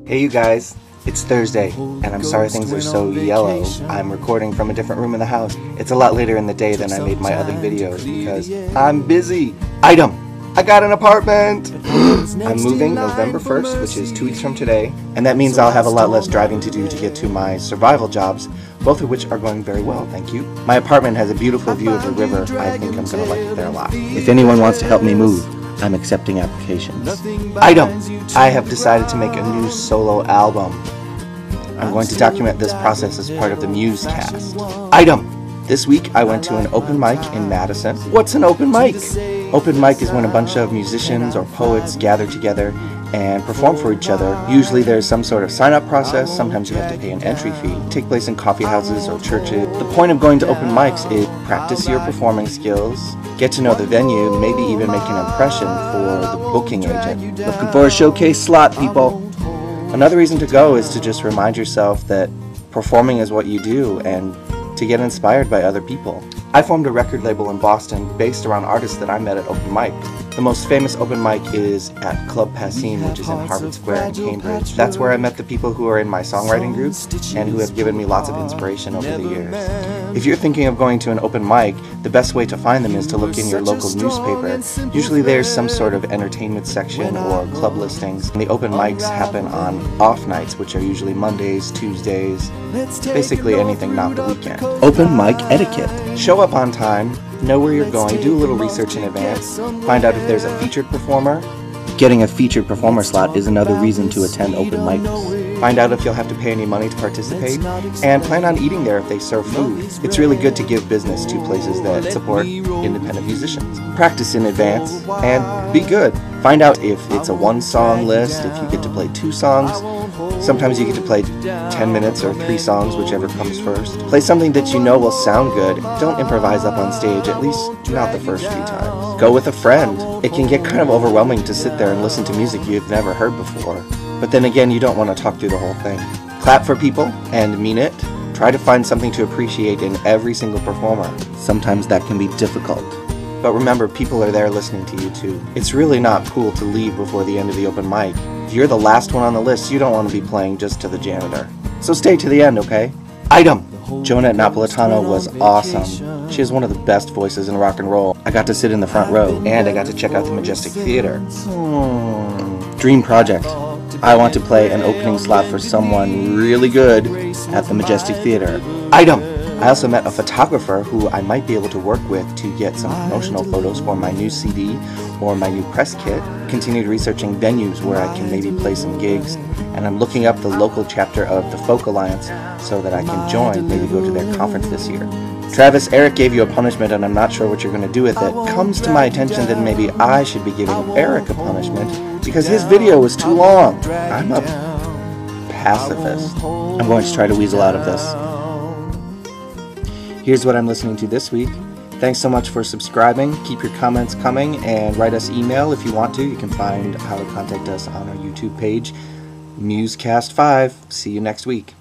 Hey you guys, it's Thursday, and I'm sorry things are so yellow. I'm recording from a different room in the house. It's a lot later in the day than I made my other videos because I'm busy. Item! I got an apartment! I'm moving November 1st, which is 2 weeks from today, and that means I'll have a lot less driving to do to get to my survival jobs, both of which are going very well, thank you. My apartment has a beautiful view of the river. I think I'm going to like it there a lot. If anyone wants to help me move, I'm accepting applications. Item! I have decided to make a new solo album. I'm going to document this process as part of the Musecast. Item! This week I went to an open mic in Madison. What's an open mic? Open mic is when a bunch of musicians or poets gather together and perform for each other. Usually there's some sort of sign-up process, sometimes you have to pay an entry fee. Take place in coffee houses or churches. The point of going to open mics is practice your performing skills, get to know the venue, maybe even make an impression for the booking agent. Looking for a showcase slot, people. Another reason to go is to just remind yourself that performing is what you do and to get inspired by other people. I formed a record label in Boston based around artists that I met at open mic. The most famous open mic is at Club Passim, which is in Harvard Square in Cambridge. That's where I met the people who are in my songwriting group and who have given me lots of inspiration over the years. If you're thinking of going to an open mic, the best way to find them is to look in your local newspaper. Usually there's some sort of entertainment section or club listings. And the open mics happen on off nights, which are usually Mondays, Tuesdays, basically anything not the weekend. Open mic etiquette. Show up on time, know where you're going, do a little research in advance, find out if there's a featured performer. Getting a featured performer slot is another reason to attend open mics. Find out if you'll have to pay any money to participate, and plan on eating there if they serve food. It's really good to give business to places that support independent musicians. Practice in advance, and be good. Find out if it's a one-song list, if you get to play 2 songs. Sometimes you get to play 10 minutes or 3 songs, whichever comes first. Play something that you know will sound good. Don't improvise up on stage, at least not the first few times. Go with a friend. It can get kind of overwhelming to sit there and listen to music you've never heard before. But then again, you don't want to talk through the whole thing. Clap for people and mean it. Try to find something to appreciate in every single performer. Sometimes that can be difficult. But remember, people are there listening to you too. It's really not cool to leave before the end of the open mic. If you're the last one on the list, you don't want to be playing just to the janitor. So stay to the end, okay? Item! Jonah Napolitano was awesome. She has one of the best voices in rock and roll. I got to sit in the front row, and I got to check out the Majestic Theater. Dream project. I want to play an opening slot for someone really good at the Majestic Theater. Item! I also met a photographer who I might be able to work with to get some promotional photos for my new CD or my new press kit. Continued researching venues where I can maybe play some gigs, and I'm looking up the local chapter of the Folk Alliance so that I can join, maybe go to their conference this year. Travis, Eric gave you a punishment and I'm not sure what you're going to do with it. Comes to my attention that maybe I should be giving Eric a punishment because his video was too long. I'm a pacifist. I'm going to try to weasel out of this. Here's what I'm listening to this week. Thanks so much for subscribing. Keep your comments coming and write us email if you want to. You can find how to contact us on our YouTube page, Musecast 5. See you next week.